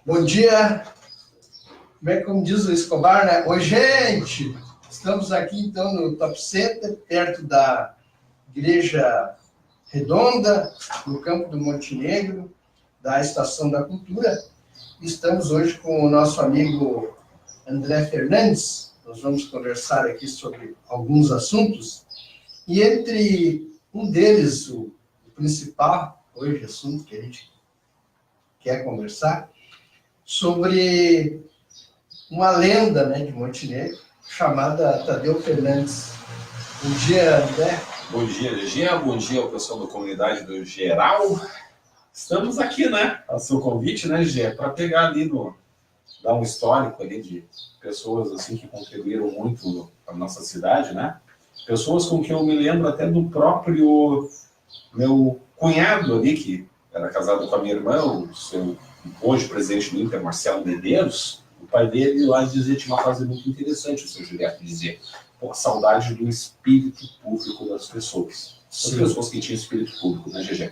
Bom dia, como diz o Escobar, né? Oi, gente! Estamos aqui, então, no Top Center, perto da Igreja Redonda, no campo do Monte Negro, da Estação da Cultura. Estamos hoje com o nosso amigo André Fernandes. Nós vamos conversar aqui sobre alguns assuntos. E entre um deles, o principal, hoje, assunto que a gente quer conversar, sobre uma lenda, né, de Montenegro, chamada Tadeu Fernandes. Bom dia, André. Bom dia, Legia. Bom dia ao pessoal da comunidade do geral. Estamos aqui, né, a seu convite, né, Gê, para pegar ali, dar um histórico ali de pessoas, assim, que contribuíram muito para a nossa cidade, né? Pessoas com que eu me lembro até do próprio meu cunhado ali, que era casado com a minha irmã, o seu hoje presidente do Inter, Marcelo Medeiros. O pai dele lá dizia, tinha uma frase muito interessante, o seu Gilberto dizia, a saudade do espírito público das pessoas. As pessoas que tinham espírito público, né, GG?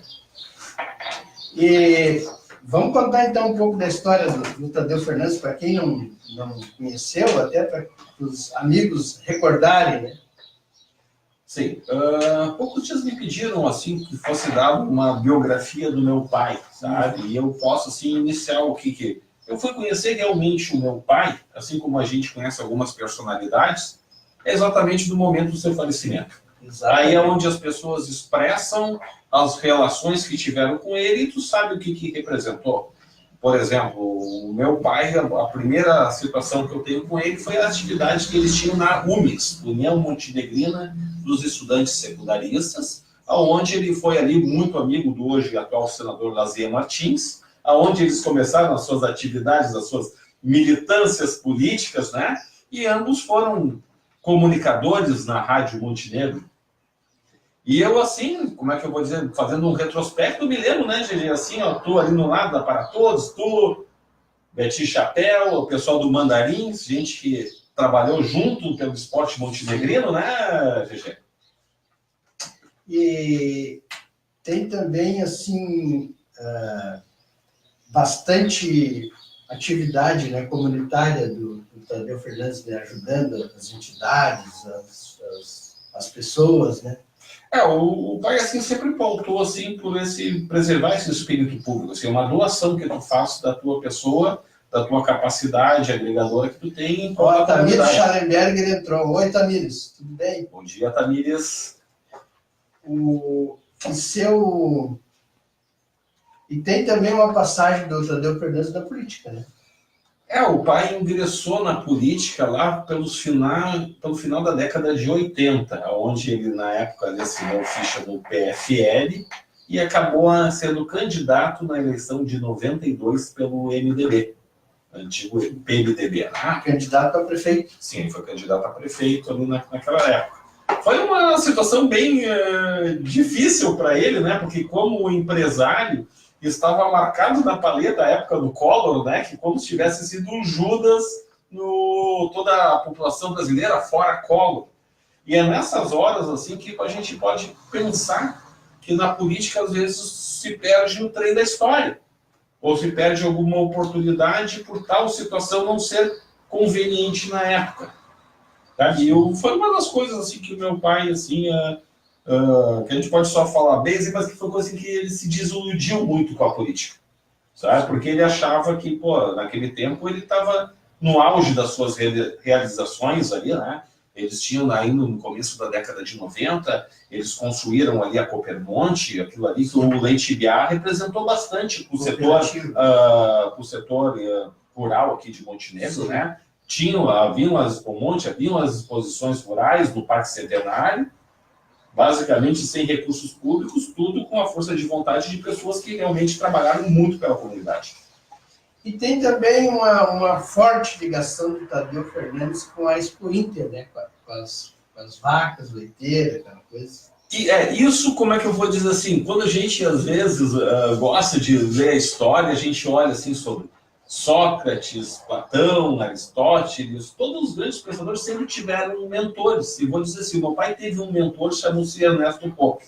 E vamos contar então um pouco da história do Tadeu Fernandes, para quem não conheceu, até para os amigos recordarem, né? Sim. Poucos dias me pediram, assim, que fosse dado uma biografia do meu pai, sabe? E eu posso, assim, iniciar o que... Eu fui conhecer realmente o meu pai, assim como a gente conhece algumas personalidades, exatamente no momento do seu falecimento. Exatamente. Aí é onde as pessoas expressam as relações que tiveram com ele e tu sabe o que representou. Por exemplo, o meu pai, a primeira situação que eu tenho com ele foi as atividades que eles tinham na UMES, União Montenegrina dos Estudantes Secundaristas, onde ele foi ali muito amigo do hoje atual senador Lazier Martins, onde eles começaram as suas atividades, as suas militâncias políticas, né? E ambos foram comunicadores na Rádio Montenegro. E eu, assim, como é que eu vou dizer, fazendo um retrospecto, eu me lembro, né, GG, assim, ó, tu ali no lado da Para Todos, tu, Betinho Chapéu, o pessoal do Mandarins, gente que trabalhou junto pelo esporte montenegrino, né, GG? E tem também, assim, bastante atividade, né, comunitária do Tadeu Fernandes, né, ajudando as entidades, as pessoas, né? O pai, assim, sempre pautou, assim, por preservar esse espírito público, assim, uma doação que tu faz da tua pessoa, da tua capacidade agregadora que tu tem. Ó, Tamires Schallenberger entrou. Oi, Tamires, tudo bem? Bom dia, Tamires. E tem também uma passagem do Tadeu Fernandes da política, né? O pai ingressou na política lá pelo final da década de 80, onde ele, na época, assinou ficha no PFL e acabou sendo candidato na eleição de 92 pelo MDB, antigo PMDB. Candidato a prefeito? Sim, ele foi candidato a prefeito ali naquela época. Foi uma situação bem difícil para ele, né? Porque como empresário, estava marcado na paleta da época do Collor, né, que como se tivesse sido um Judas toda a população brasileira, fora Collor. E é nessas horas assim que a gente pode pensar que na política às vezes se perde o trem da história, ou se perde alguma oportunidade por tal situação não ser conveniente na época. Tá? E foi uma das coisas assim que o meu pai, assim, que a gente pode só falar bem, mas que foi coisa assim que ele se desiludiu muito com a política, sabe? Porque ele achava que, pô, naquele tempo ele estava no auge das suas realizações ali, né? Eles tinham aí no começo da década de 90, eles construíram ali a Coopermonte, aquilo ali que o Leite Biá representou bastante para o setor rural aqui de Montenegro, né? Haviam as exposições rurais no Parque Centenário, basicamente sem recursos públicos, tudo com a força de vontade de pessoas que realmente trabalharam muito pela comunidade. E tem também uma forte ligação do Tadeu Fernandes com a Expo Inter, né? Com as vacas leiteiras, aquela coisa. E isso, como é que eu vou dizer assim, quando a gente às vezes gosta de ler a história, a gente olha assim sobre Sócrates, Platão, Aristóteles, todos os grandes pensadores sempre tiveram mentores. E vou dizer assim, meu pai teve um mentor chamado-se Ernesto Pope.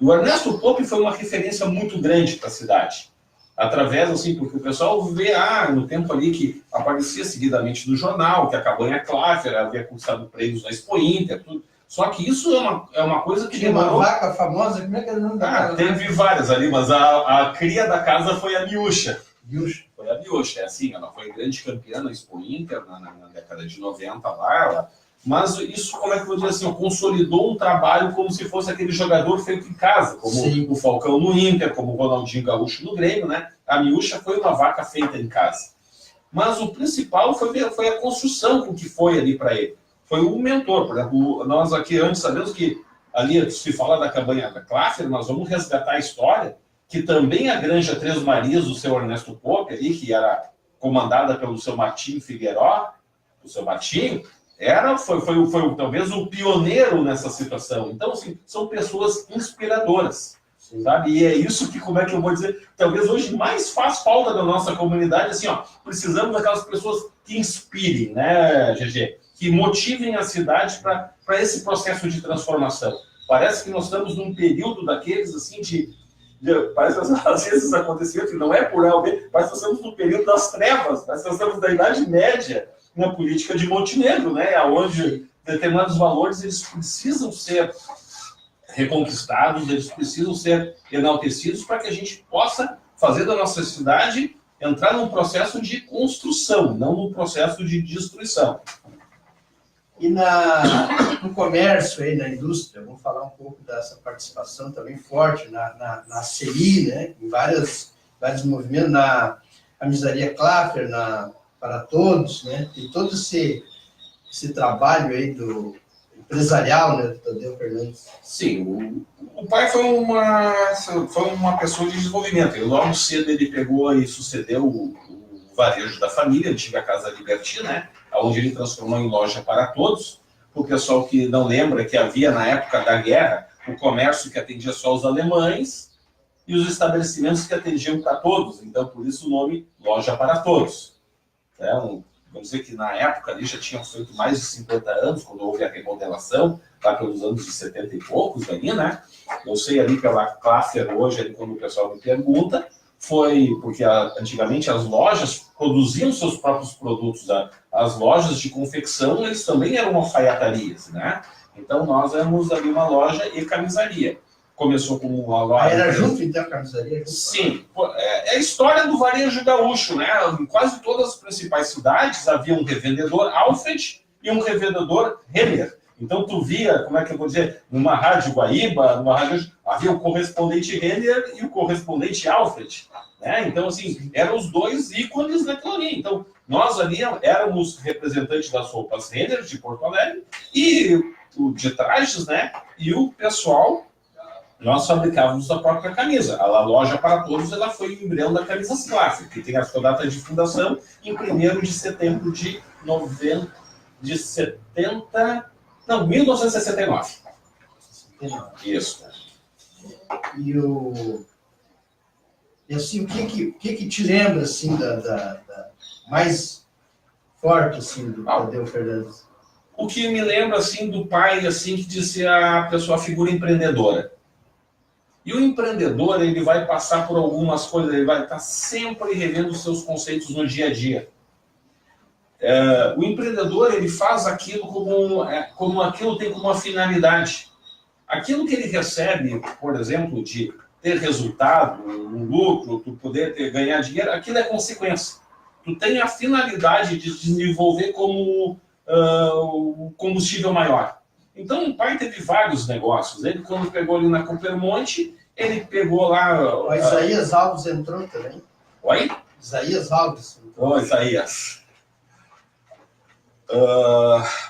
E o Ernesto Pope foi uma referência muito grande para a cidade. através, assim, porque o pessoal vê, no tempo ali que aparecia seguidamente no jornal, que a Cabanha Klaffer havia cursado prêmios na Expo Inter, tudo. Só que isso é uma coisa que Tinha demorou... uma vaca famosa, como é que era o nome da casa? Teve várias ali, mas a cria da casa foi a Miúcha. Miúcha. Foi a Miúcha, é assim, ela foi grande campeã na Expo Inter, na década de 90 lá, mas isso, como é que eu vou dizer assim, consolidou um trabalho como se fosse aquele jogador feito em casa, como Sim. o Falcão no Inter, como o Ronaldinho Gaúcho no Grêmio, né? A Miúcha foi uma vaca feita em casa. Mas o principal foi a construção com que foi ali para ele. Foi o mentor, por exemplo, nós aqui antes sabemos que ali se fala da Cabanha da Klaffer, nós vamos resgatar a história que também a Granja Três Marias, do seu Ernesto Pope, ali, que era comandada pelo seu Martinho Figueiró, o seu Martinho, foi talvez o pioneiro nessa situação. Então, assim, são pessoas inspiradoras, sabe? E é isso que, como é que eu vou dizer, talvez hoje mais faz falta da nossa comunidade, assim, precisamos daquelas pessoas que inspirem, né, GG? Que motivem a cidade para esse processo de transformação. Parece que nós estamos num período daqueles, assim, parece que às vezes aconteceu, que não é por A ou B, parece que nós estamos no período das trevas, parece que nós estamos na Idade Média, na política de Montenegro, né, onde determinados valores eles precisam ser reconquistados, eles precisam ser enaltecidos para que a gente possa fazer da nossa cidade entrar num processo de construção, não num processo de destruição. E no comércio, aí, na indústria, vamos falar um pouco dessa participação também forte na CI, né? Em vários movimentos, na Camisaria Klaffer, para todos, né? Tem todo esse trabalho aí do empresarial, né, do Tadeu Fernandes. Sim, o pai foi uma pessoa de desenvolvimento. E logo cedo ele pegou e sucedeu o varejo da família, a antiga Casa Liberty, né? Onde ele transformou em loja para todos. O pessoal que não lembra que havia na época da guerra o comércio que atendia só os alemães e os estabelecimentos que atendiam para todos. Então, por isso o nome Loja para Todos. Então, vamos dizer que na época ali já tinham feito mais de 50 anos, quando houve a remodelação, lá pelos anos de 70 e poucos, ali, né? Eu sei ali pela Klaffer hoje, ali, quando o pessoal me pergunta, foi porque antigamente as lojas produziam seus próprios produtos. As lojas de confecção, eles também eram alfaiatarias, né? Então nós éramos ali uma loja e camisaria. Começou como uma loja... Era junto, então, a camisaria? Sim. É a história do varejo gaúcho, né? Em quase todas as principais cidades havia um revendedor Alfred e um revendedor Renner. Então tu via, como é que eu vou dizer, numa rádio Guaíba, havia o correspondente Renner e o correspondente Alfred, né? Então, assim, eram os dois ícones daquilo ali. Então, nós ali éramos representantes das roupas Renner de Porto Alegre e o de trajes, né? E o pessoal, nós fabricávamos a própria camisa. A Loja para Todos, ela foi o embrião da Camisa Klaffer, que tem a sua data de fundação em 1º de setembro de 1969. Isso. E assim, o que te lembra, assim, da mais forte, assim, do Tadeu Fernandes? O que me lembra, assim, do pai, assim, que disse a pessoa, a figura empreendedora. E o empreendedor, ele vai passar por algumas coisas, ele vai estar sempre revendo os seus conceitos no dia a dia. O empreendedor, ele faz aquilo como aquilo tem como uma finalidade. Aquilo que ele recebe, por exemplo, de ter resultado, um lucro, tu poder ganhar dinheiro, aquilo é consequência. Tu tem a finalidade de desenvolver como combustível maior. Então, o pai teve vários negócios. Ele, quando pegou ali na Coopermonte, ele pegou lá... O Isaías Alves entrou também. Oi? Isaías Alves. Ô, Isaías.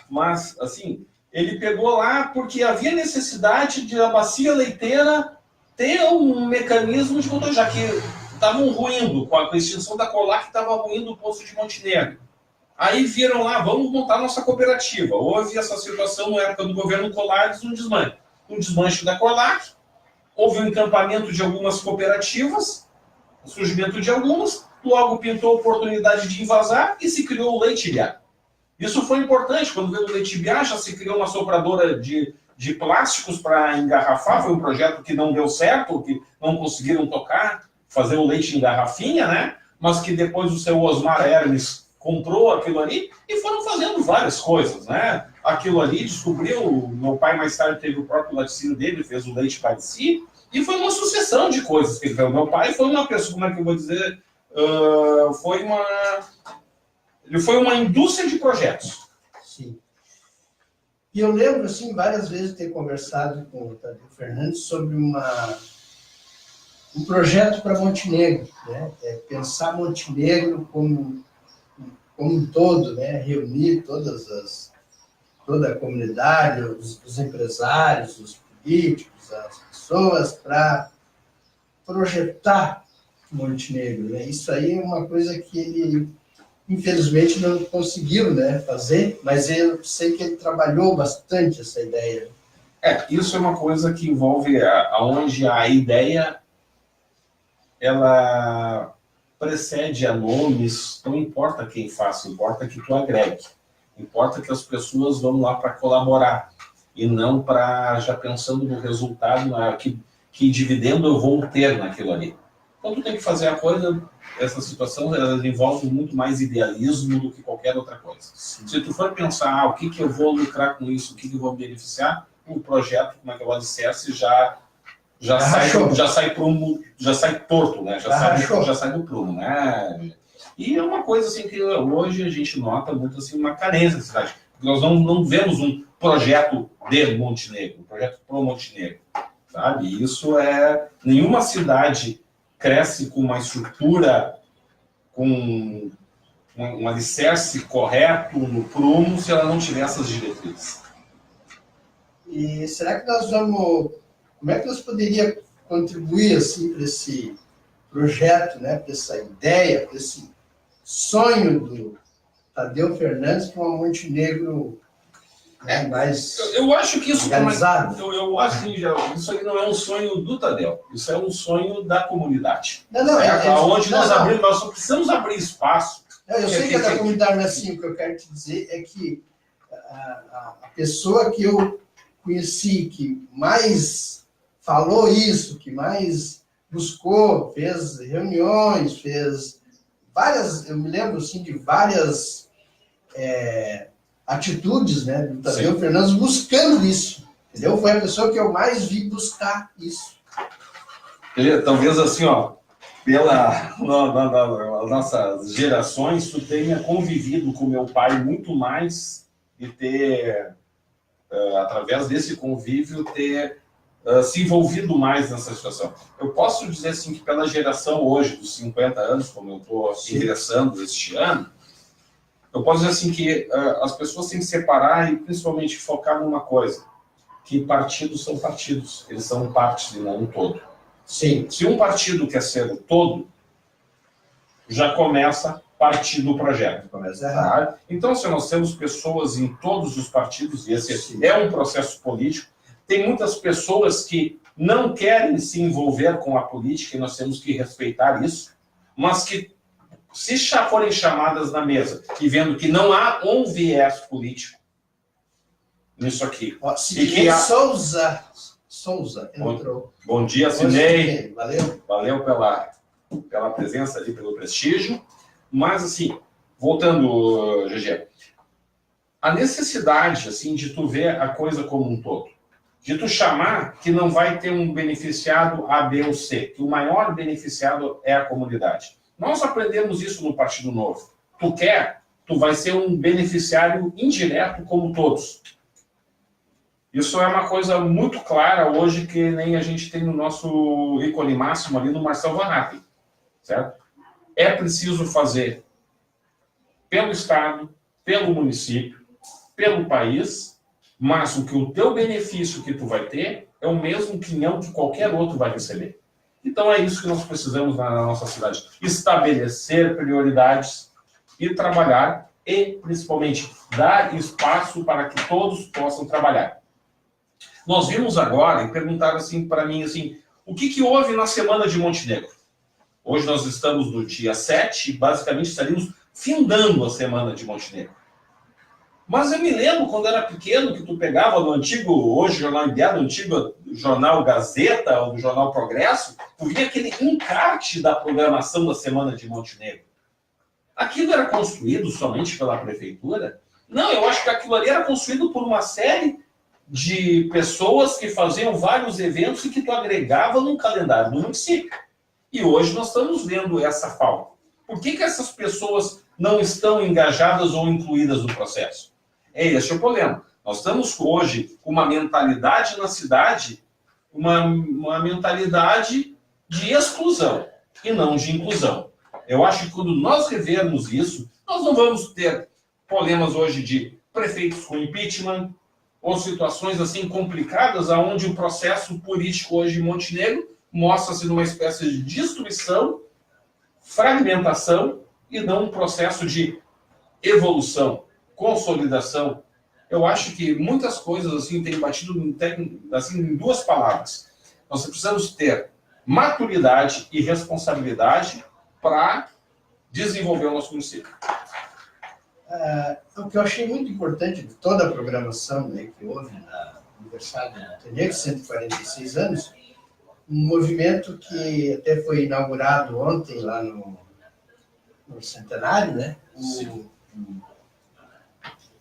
Mas, assim, ele pegou lá porque havia necessidade de a bacia leiteira ter um mecanismo de controle, já que estavam ruindo, com a extinção da Colac, estava ruindo o poço de Montenegro. Aí viram lá, vamos montar nossa cooperativa. Houve essa situação na época do governo Colares, um desmanche da Colac, houve um encampamento de algumas cooperativas, o surgimento de algumas, logo pintou a oportunidade de invasar e se criou o Leite Biá. Isso foi importante, quando veio o Leite Biá, já se criou uma sopradora de plásticos para engarrafar, foi um projeto que não deu certo, que não conseguiram tocar, fazer o leite em garrafinha, né? Mas que depois o seu Osmar Hermes comprou aquilo ali e foram fazendo várias coisas, né? Aquilo ali descobriu, meu pai mais tarde teve o próprio laticínio dele, fez o leite para si, e foi uma sucessão de coisas que ele fez. Meu pai foi uma pessoa, como é que eu vou dizer, ele foi uma indústria de projetos. Sim. E eu lembro, assim, várias vezes ter conversado com o Tadeu Fernandes sobre um projeto para Montenegro, né? Pensar Montenegro como um todo, né? Reunir toda a comunidade, os empresários, os políticos, as pessoas, para projetar Montenegro, né? Isso aí é uma coisa que ele, infelizmente, não conseguiu, né, fazer, mas eu sei que ele trabalhou bastante essa ideia. Isso é uma coisa que envolve aonde a ideia ela precede a nomes, não importa quem faça, importa que tu agregue. Importa que as pessoas vão lá para colaborar e não para já pensando no resultado, que dividendo eu vou ter naquilo ali. Então tu tem que fazer a coisa, essa situação ela envolve muito mais idealismo do que qualquer outra coisa. Sim. Se tu for pensar, o que eu vou lucrar com isso, o que eu vou beneficiar, o projeto, como é que eu alicerce, já sai torto, né? Já sai do prumo, né? E é uma coisa assim que hoje a gente nota muito assim uma carência da cidade. Nós não vemos um projeto de Montenegro, um projeto pro Montenegro, sabe? E isso nenhuma cidade cresce com uma estrutura, com um alicerce correto no prumo se ela não tiver essas diretrizes. E será que como é que nós poderíamos contribuir assim para esse projeto, né, para essa ideia, para esse sonho do Tadeu Fernandes para um Montenegro mais eu acho que isso realizado? Eu acho que isso aí não é um sonho do Tadeu, isso é um sonho da comunidade. Onde nós só precisamos abrir espaço. Eu sei que é da comunidade, mas assim, o que eu quero te dizer é que a pessoa que eu conheci, que mais falou isso, que mais buscou, fez reuniões, fez várias, eu me lembro assim, de várias atitudes, né, do Tadeu Fernandes buscando isso, entendeu? Foi a pessoa que eu mais vi buscar isso. Talvez assim, ó, pelas nossas gerações, tu tenha convivido com meu pai muito mais e ter, através desse convívio, ter se envolvido mais nessa situação. Eu posso dizer assim que pela geração hoje, dos 50 anos, como eu estou ingressando este ano, eu posso dizer assim que as pessoas têm que separar e principalmente focar numa coisa, que partidos são partidos, eles são partes e não um todo. Sim. Se um partido quer ser o todo, já começa a partir do projeto. Começa errado. Então, se nós temos pessoas em todos os partidos, e esse é um processo político, tem muitas pessoas que não querem se envolver com a política, e nós temos que respeitar isso, mas que, se forem chamadas na mesa e vendo que não há um viés político nisso aqui. Souza entrou. Bom dia, Sinei. Valeu. Valeu pela presença ali, pelo prestígio. Mas, assim, voltando, GG, a necessidade, assim, de tu ver a coisa como um todo. De tu chamar que não vai ter um beneficiado A, B ou C, que o maior beneficiado é a comunidade. Nós aprendemos isso no Partido Novo. Tu vai ser um beneficiário indireto como todos. Isso é uma coisa muito clara hoje que nem a gente tem no nosso ícone máximo ali no Marcel Van Hatten, certo? É preciso fazer pelo Estado, pelo município, pelo país, mas o teu benefício que tu vai ter é o mesmo quinhão que qualquer outro vai receber. Então é isso que nós precisamos na nossa cidade. Estabelecer prioridades e trabalhar e, principalmente, dar espaço para que todos possam trabalhar. Nós vimos agora e perguntaram assim para mim assim, o que houve na Semana de Montenegro? Hoje nós estamos no dia 7 e basicamente estaríamos findando a Semana de Montenegro. Mas eu me lembro, quando era pequeno, que tu pegava no antigo, hoje Jornal Ideia, no antigo Jornal Gazeta, ou do Jornal Progresso, tu via aquele encarte da programação da Semana de Montenegro. Aquilo era construído somente pela prefeitura? Não, eu acho que aquilo ali era construído por uma série de pessoas que faziam vários eventos e que tu agregava num calendário do município. E hoje nós estamos vendo essa falta. Por que essas pessoas não estão engajadas ou incluídas no processo? Esse é o problema. Nós estamos hoje com uma mentalidade na cidade, uma mentalidade de exclusão e não de inclusão. Eu acho que quando nós revermos isso, nós não vamos ter problemas hoje de prefeitos com impeachment ou situações assim complicadas, onde o processo político hoje em Montenegro mostra-se numa espécie de destruição, fragmentação e não um processo de evolução, consolidação. Eu acho que muitas coisas assim têm batido assim, em duas palavras. Nós precisamos ter maturidade e responsabilidade para desenvolver o nosso município. O que eu achei muito importante de toda a programação, né, que houve na aniversário do Montenegro, 146 anos, um movimento que até foi inaugurado ontem lá no Centenário, né?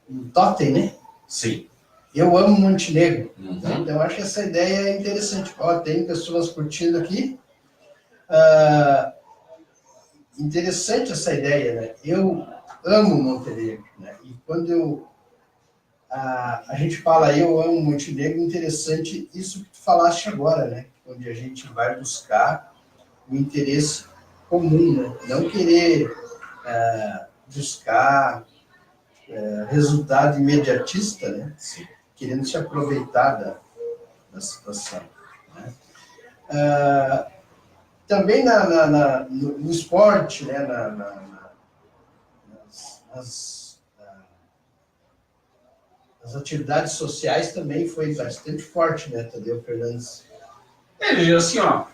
O Totem, né? Sim. Eu amo Montenegro. Uhum. Então, eu acho que essa ideia é interessante. Tem pessoas curtindo aqui. Interessante essa ideia, né? Eu amo Montenegro, né? E quando a gente fala eu amo Montenegro, interessante isso que tu falaste agora, né? Onde a gente vai buscar o interesse comum, né? Não querer buscar resultado imediatista, né? Sim. Querendo se aproveitar da situação, né? Também no esporte, né? Nas atividades sociais também foi bastante forte, né, Tadeu Fernandes? Assim, ó,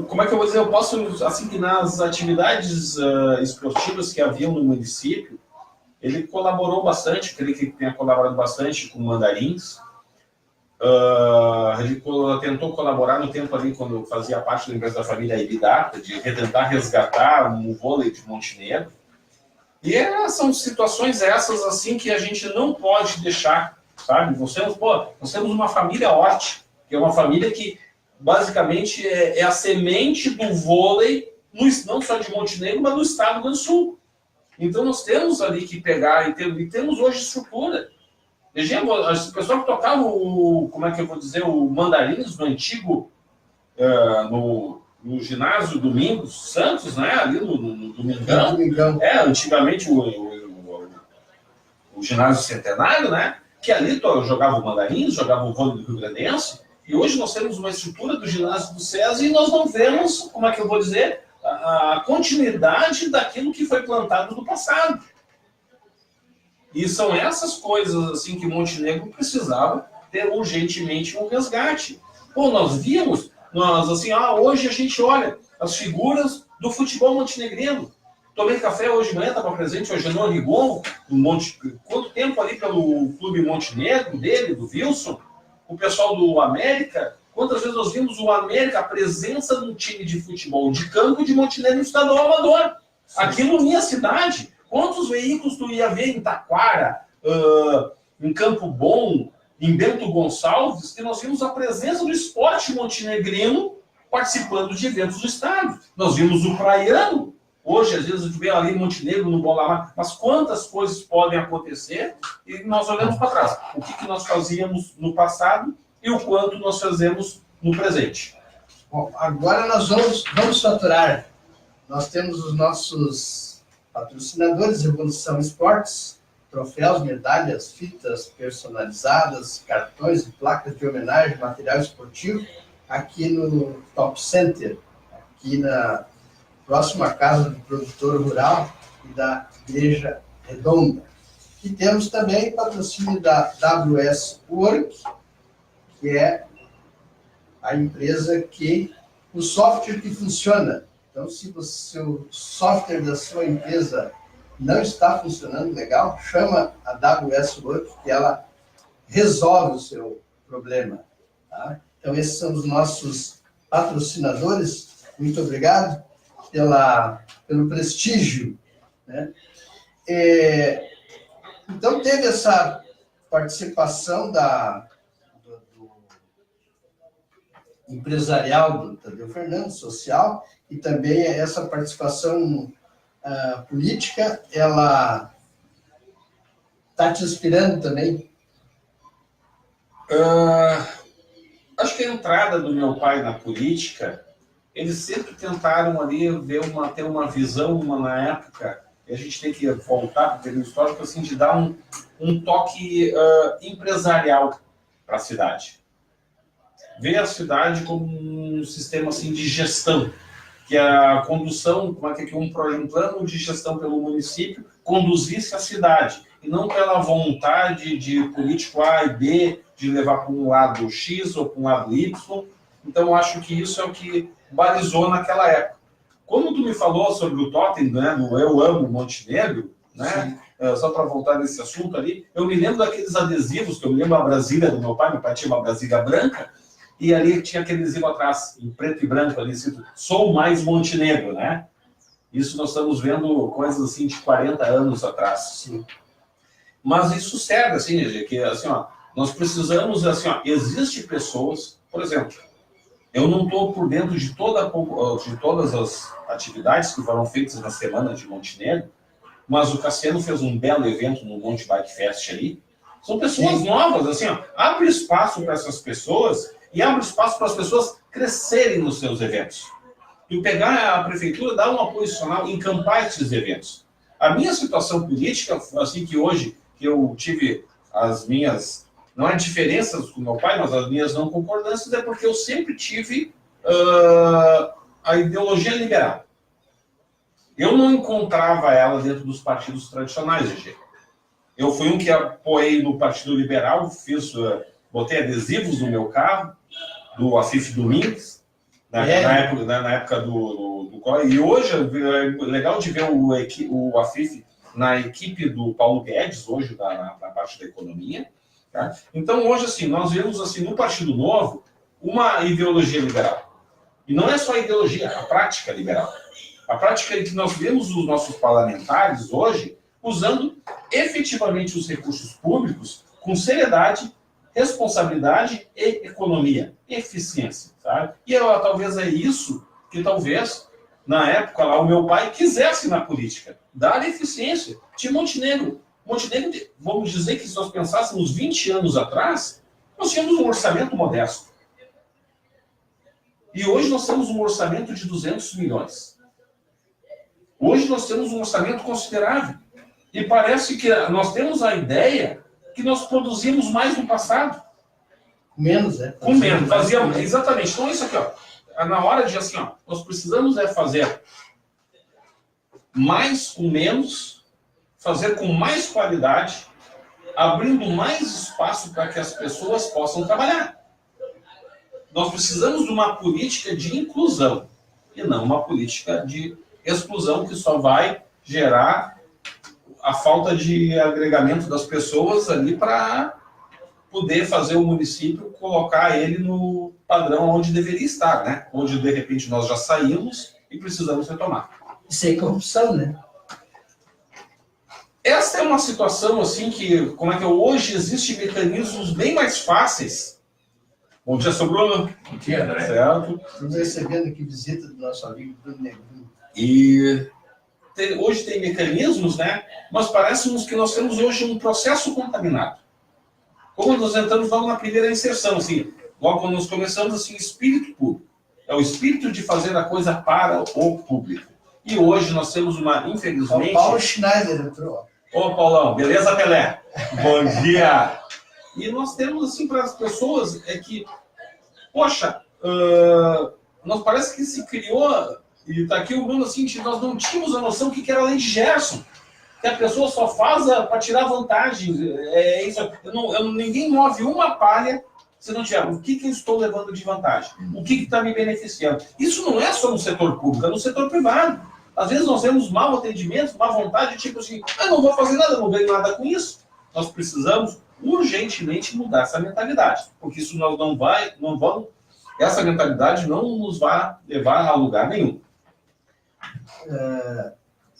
como é que eu vou dizer? Eu posso, assim, que nas atividades esportivas que haviam no município, ele colaborou bastante, creio que tenha colaborado bastante com Mandarins. Ele tentou colaborar no tempo ali, quando fazia parte da empresa da família Ibidata, de tentar resgatar o vôlei de Montenegro. E são situações essas, assim, que a gente não pode deixar, sabe? Nós temos uma família Hort, que é uma família que, basicamente, é a semente do vôlei, não só de Montenegro, mas do estado do Rio Grande do Sul. Então, nós temos ali que pegar, e temos hoje estrutura. Veja, o pessoal que tocava como é que eu vou dizer, o Mandarins, no antigo, no ginásio Domingos Santos, né, ali no Domingão. Antigamente o ginásio Centenário, né, que ali jogava o Mandarins, jogava o vôlei do Rio Grandense, e hoje nós temos uma estrutura do ginásio do César e nós não vemos, como é que eu vou dizer, a continuidade daquilo que foi plantado no passado. E são essas coisas assim que Montenegro precisava ter urgentemente um resgate. Nós vimos, hoje a gente olha as figuras do futebol montenegrino. Tomei café hoje de manhã, estava presente o Agenor Rigon, quanto tempo ali pelo Clube Montenegro dele, do Wilson, o pessoal do América. Quantas vezes nós vimos o América, a presença de um time de futebol de campo de Montenegro no estadual amador. Aquilo minha cidade. Quantos veículos tu ia ver em Taquara, em Campo Bom, em Bento Gonçalves, que nós vimos a presença do esporte montenegrino participando de eventos do estado. Nós vimos o praiano. Hoje, às vezes, a gente vê ali Montenegro no Bola-Mar. Mas quantas coisas podem acontecer e nós olhamos para trás. O que nós fazíamos no passado e o quanto nós fazemos no presente. Bom, agora nós vamos faturar. Nós temos os nossos patrocinadores, Revolução Esportes, troféus, medalhas, fitas personalizadas, cartões e placas de homenagem, material esportivo, aqui no Top Center, aqui na próxima casa do produtor rural e da Igreja Redonda. E temos também patrocínio da WS Work, que é a empresa o software que funciona. Então, se o software da sua empresa não está funcionando legal, chama a AWS Work, que ela resolve o seu problema. Tá? Então, esses são os nossos patrocinadores. Muito obrigado pelo prestígio. Né? Então, teve essa participação do empresarial do Tadeu Fernandes, social, e também essa participação política, ela está te inspirando também? Acho que a entrada do meu pai na política, eles sempre tentaram ali ter uma visão, na época, e a gente tem que voltar para o período histórico, assim, de dar um toque empresarial para a cidade. Ver a cidade como um sistema assim, de gestão, que a condução, um plano de gestão pelo município conduzisse a cidade, e não pela vontade de político A e B, de levar para um lado X ou para um lado Y. Então, eu acho que isso é o que balizou naquela época. Como tu me falou sobre o totem, né, do Eu Amo Montenegro, né, só para voltar nesse assunto ali, eu me lembro daqueles adesivos, que eu me lembro da Brasília do meu pai tinha uma Brasília branca, e ali tinha aquele adesivo atrás, em preto e branco, ali escrito, Sou Mais Montenegro, né? Isso nós estamos vendo coisas assim de 40 anos atrás. Sim. Mas isso serve, assim, que assim, ó, nós precisamos, assim, ó, existe pessoas, por exemplo, eu não estou por dentro de todas as atividades que foram feitas na Semana de Montenegro, mas o Cassiano fez um belo evento no Monte Bike Fest ali. São pessoas novas, assim, ó, abre espaço para essas pessoas e abre espaço para as pessoas crescerem nos seus eventos. E pegar a prefeitura, dar um apoio institucional, encampar esses eventos. A minha situação política, assim que hoje, que eu tive as minhas, não é diferenças com meu pai, mas as minhas não concordâncias, é porque eu sempre tive a ideologia liberal. Eu não encontrava ela dentro dos partidos tradicionais, GG. Eu fui um que apoiei no Partido Liberal, botei adesivos no meu carro, do Afif Domingues, na época do e hoje é legal de ver o Afif na equipe do Paulo Guedes, hoje na parte da economia. Tá? Então, hoje, assim, nós vemos assim, no Partido Novo uma ideologia liberal. E não é só a ideologia, a prática liberal. A prática é que nós vemos os nossos parlamentares hoje usando efetivamente os recursos públicos com seriedade, responsabilidade e economia, eficiência. Sabe? E talvez é isso que talvez, na época lá, o meu pai quisesse na política, dar eficiência. De Montenegro, vamos dizer que se nós pensássemos 20 anos atrás, nós tínhamos um orçamento modesto. E hoje nós temos um orçamento de 200 milhões. Hoje nós temos um orçamento considerável. E parece que nós temos a ideia que nós produzimos mais no passado. Menos, né? Com menos. Fazíamos, exatamente. Então, isso aqui, ó. Na hora de, assim, ó, nós precisamos fazer mais com menos, fazer com mais qualidade, abrindo mais espaço para que as pessoas possam trabalhar. Nós precisamos de uma política de inclusão e não uma política de exclusão que só vai gerar a falta de agregamento das pessoas ali para poder fazer o município colocar ele no padrão onde deveria estar, né? Onde, de repente, nós já saímos e precisamos retomar. Isso é corrupção, né? Essa é uma situação, assim, que, hoje existem mecanismos bem mais fáceis. Bom dia, seu Bruno. Bom dia, André. Certo. Estamos recebendo aqui visita do nosso amigo Bruno Negrinho. E hoje tem mecanismos, né? Mas parece-nos que nós temos hoje um processo contaminado. Como nós entramos logo na primeira inserção, assim, logo quando nós começamos, assim, espírito público. É o espírito de fazer a coisa para o público. E hoje nós temos infelizmente... O Paulo Schneider entrou. Ô, Paulão, beleza, Pelé? Bom dia! E nós temos, assim, para as pessoas, que, poxa, nós parece que se criou, e está aqui o Bruno, assim, que nós não tínhamos a noção do que era a lei de Gerson. Que a pessoa só faz para tirar vantagem. É isso. Ninguém move uma palha se não tiver. O que eu estou levando de vantagem? O que está me beneficiando? Isso não é só no setor público, é no setor privado. Às vezes nós temos mau atendimento, má vontade, tipo assim, não vou fazer nada, não ganho nada com isso. Nós precisamos urgentemente mudar essa mentalidade, porque isso nós não vamos, essa mentalidade não nos vai levar a lugar nenhum.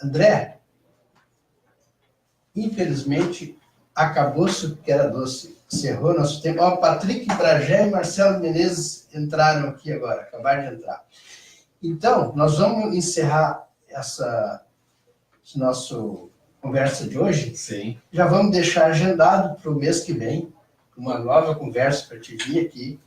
André, infelizmente, acabou-se o que era doce. Encerrou nosso tempo. Ó, Patrick Bragé e Marcelo Menezes entraram aqui agora, acabaram de entrar. Então, nós vamos encerrar essa nossa conversa de hoje. Sim. Já vamos deixar agendado para o mês que vem uma nova conversa para te vir aqui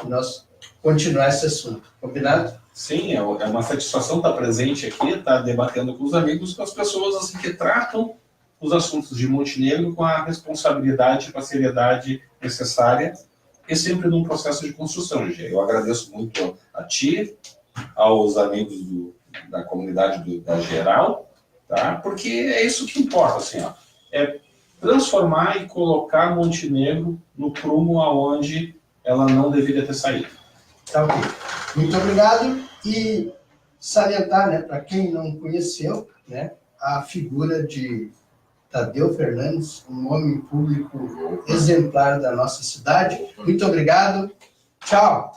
e nós continuar esse assunto. Combinado? Sim, é uma satisfação estar presente aqui, estar debatendo com os amigos, com as pessoas assim, que tratam os assuntos de Montenegro com a responsabilidade, com a seriedade necessária e sempre num processo de construção, Gê. Eu agradeço muito a ti, aos amigos da comunidade da Geral, tá? Porque é isso que importa, assim, ó, é transformar e colocar Montenegro no prumo aonde ela não deveria ter saído. Tá ok. Muito obrigado e salientar, né, para quem não conheceu, né, a figura de Tadeu Fernandes, um homem público exemplar da nossa cidade. Muito obrigado. Tchau.